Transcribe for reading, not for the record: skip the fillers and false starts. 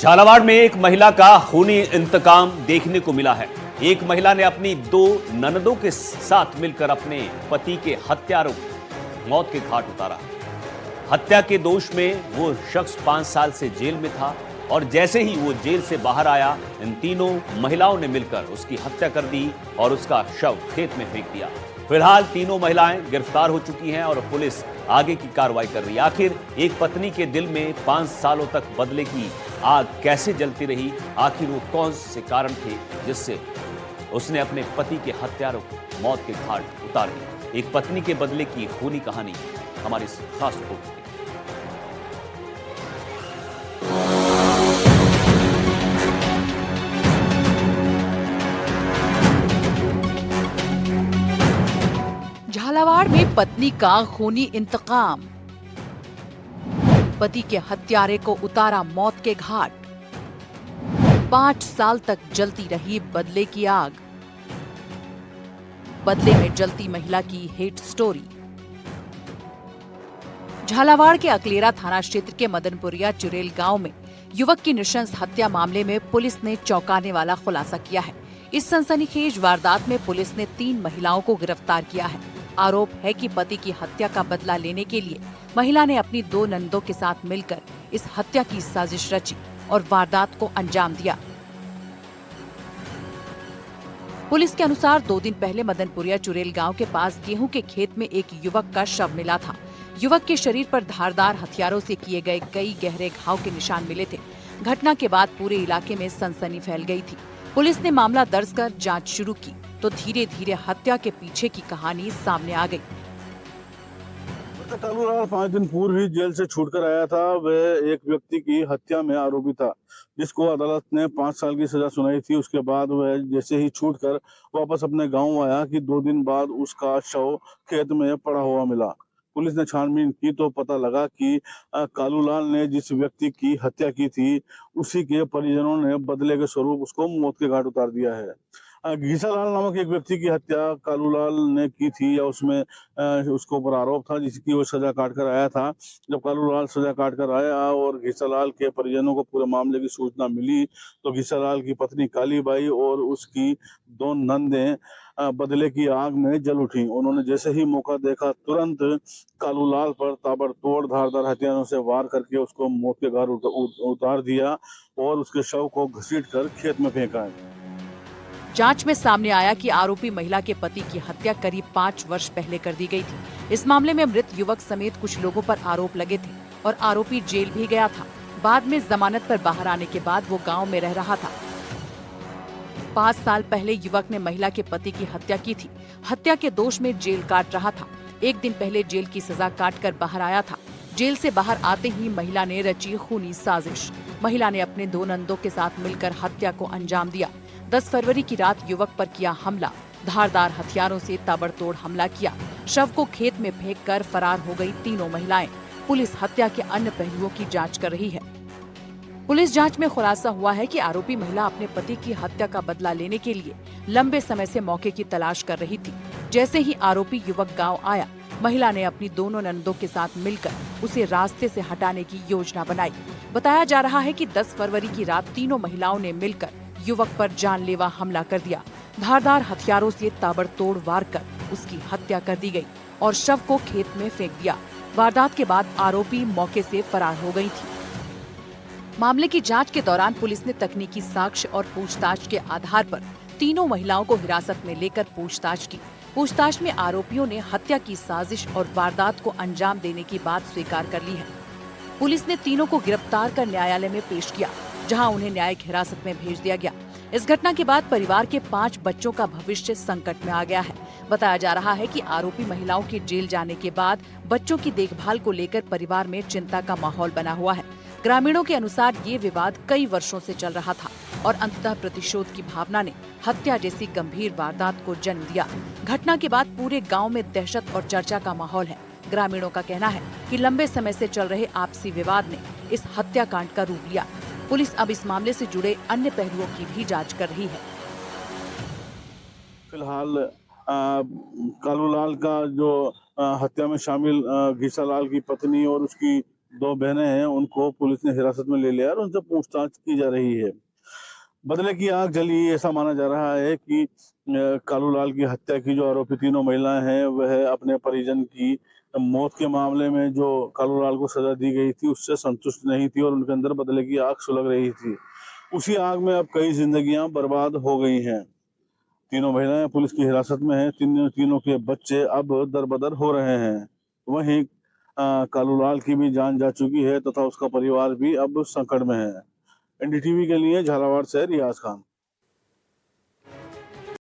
झालावाड़ में एक महिला का खूनी इंतकाम देखने को मिला है। एक महिला ने अपनी दो ननदों के साथ मिलकर अपने पति के हत्यारों मौत के घाट उतारा। हत्या के दोष में वो शख्स 5 साल से जेल में था और जैसे ही वो जेल से बाहर आया, इन तीनों महिलाओं ने मिलकर उसकी हत्या कर दी और उसका शव खेत में फेंक दिया। फिलहाल तीनों महिलाएं गिरफ्तार हो चुकी हैं और पुलिस आगे की कार्रवाई कर रही है। आखिर एक पत्नी के दिल में 5 सालों तक बदले की आग कैसे जलती रही? आखिर वो कौन से कारण थे जिससे उसने अपने पति के हत्यारों को मौत के घाट उतार दिया? एक पत्नी के बदले की खूनी कहानी हमारी इस खास रिपोर्ट में। झालावाड़ में पत्नी का खूनी इंतकाम, पति के हत्यारे को उतारा मौत के घाट। 5 साल तक जलती रही बदले की आग, बदले में जलती महिला की हेट स्टोरी। झालावाड़ के अकलेरा थाना क्षेत्र के मदनपुरिया चुरेल गांव में युवक की नृशंस हत्या मामले में पुलिस ने चौंकाने वाला खुलासा किया है। इस सनसनीखेज वारदात में पुलिस ने 3 महिलाओं को गिरफ्तार किया है। आरोप है कि पति की हत्या का बदला लेने के लिए महिला ने अपनी 2 नंदों के साथ मिलकर इस हत्या की साजिश रची और वारदात को अंजाम दिया। पुलिस के अनुसार 2 दिन पहले मदनपुरिया चुरेल गांव के पास गेहूं के खेत में एक युवक का शव मिला था। युवक के शरीर पर धारदार हथियारों से किए गए कई गहरे घाव के निशान मिले थे। घटना के बाद पूरे इलाके में सनसनी फैल गई थी। पुलिस ने मामला दर्ज कर जांच शुरू की तो धीरे धीरे हत्या के पीछे की कहानी सामने आ गई। कालूलाल 5 दिन पूर्व ही जेल से छूटकर आया था। वह एक व्यक्ति की हत्या में आरोपी था, जिसको अदालत ने 5 साल की सजा सुनाई थी। उसके बाद वह जैसे ही छूटकर वापस अपने गांव आया कि 2 दिन बाद उसका शव खेत में पड़ा हुआ मिला। पुलिस ने छानबीन की तो पता लगा कि कालूलाल ने जिस व्यक्ति की हत्या की थी, उसी के परिजनों ने बदले के स्वरूप उसको मौत के घाट उतार दिया है। घीसालाल नामक एक व्यक्ति की हत्या कालूलाल ने की थी, या उसमें उसके ऊपर आरोप था, जिसकी वो सजा काट कर आया था। जब कालूलाल सजा काट कर आया और घीसालाल के परिजनों को पूरे मामले की सूचना मिली, तो घीसालाल की पत्नी कालीबाई और उसकी 2 नंदें बदले की आग में जल उठी। उन्होंने जैसे ही मौका देखा, तुरंत कालूलाल पर ताबड़तोड़ धारदार हथियारों से वार करके उसको मौत के घाट उतार दिया और उसके शव को घसीटकर खेत में फेंका है। जांच में सामने आया कि आरोपी महिला के पति की हत्या करीब 5 वर्ष पहले कर दी गई थी। इस मामले में मृत युवक समेत कुछ लोगों पर आरोप लगे थे और आरोपी जेल भी गया था। बाद में जमानत पर बाहर आने के बाद वो गांव में रह रहा था। 5 साल पहले युवक ने महिला के पति की हत्या की थी। हत्या के दोष में जेल काट रहा था। 1 दिन पहले जेल की सजा काट कर बाहर आया था। जेल से बाहर आते ही महिला ने रची खूनी साजिश। महिला ने अपने 2 नंदों के साथ मिलकर हत्या को अंजाम दिया। 10 फरवरी की रात युवक पर किया हमला। धारदार हथियारों से ताबड़तोड़ हमला किया। शव को खेत में फेंककर फरार हो गई तीनों महिलाएं। पुलिस हत्या के अन्य पहलुओं की जांच कर रही है। पुलिस जांच में खुलासा हुआ है कि आरोपी महिला अपने पति की हत्या का बदला लेने के लिए लंबे समय से मौके की तलाश कर रही थी। जैसे ही आरोपी युवक गाँव आया, महिला ने अपनी दोनों नंदों के साथ मिलकर उसे रास्ते से हटाने की योजना बनाई। बताया जा रहा है कि 10 फरवरी की रात तीनों महिलाओं ने मिलकर युवक पर जानलेवा हमला कर दिया। धारदार हथियारों से ताबड़तोड़ वार कर उसकी हत्या कर दी गई और शव को खेत में फेंक दिया। वारदात के बाद आरोपी मौके से फरार हो गई थी। मामले की जांच के दौरान पुलिस ने तकनीकी साक्ष्य और पूछताछ के आधार पर तीनों महिलाओं को हिरासत में लेकर पूछताछ की। पूछताछ में आरोपियों ने हत्या की साजिश और वारदात को अंजाम देने की बात स्वीकार कर ली है। पुलिस ने तीनों को गिरफ्तार कर न्यायालय में पेश किया, जहां उन्हें न्यायिक हिरासत में भेज दिया गया। इस घटना के बाद परिवार के 5 बच्चों का भविष्य संकट में आ गया है। बताया जा रहा है कि आरोपी महिलाओं के जेल जाने के बाद बच्चों की देखभाल को लेकर परिवार में चिंता का माहौल बना हुआ है। ग्रामीणों के अनुसार ये विवाद कई वर्षों से चल रहा था और अंततः प्रतिशोध की भावना ने हत्या जैसी गंभीर वारदात को जन्म दिया। घटना के बाद पूरे गाँव में दहशत और चर्चा का माहौल है। ग्रामीणों का कहना है कि लंबे समय से चल रहे आपसी विवाद ने इस हत्याकांड का रूप लिया। पुलिस अब इस मामले से जुड़े अन्य पहलुओं की भी जांच कर रही है। फिलहाल कालूलाल का जो हत्या में शामिल घीसालाल की पत्नी और उसकी दो बहनें हैं, उनको पुलिस ने हिरासत में ले लिया और उनसे पूछताछ की जा रही है। बदले की आग जली, ऐसा माना जा रहा है कि कालूलाल की हत्या की जो आरोपी तीनों महिलाएं हैं, वह अपने परिजन की मौत के मामले में जो कालूलाल को सजा दी गई थी उससे संतुष्ट नहीं थी और उनके अंदर बदले की आग सुलग रही थी। उसी आग में अब कई जिंदगियां बर्बाद हो गई हैं। तीनों महिलाएं पुलिस की हिरासत में हैं। तीनों के बच्चे अब दरबदर हो रहे हैं। वहीं कालूलाल की भी जान जा चुकी है तथा उसका परिवार भी अब संकट में है। एनडीटीवी के लिए झालावाड़ से रियाज खान।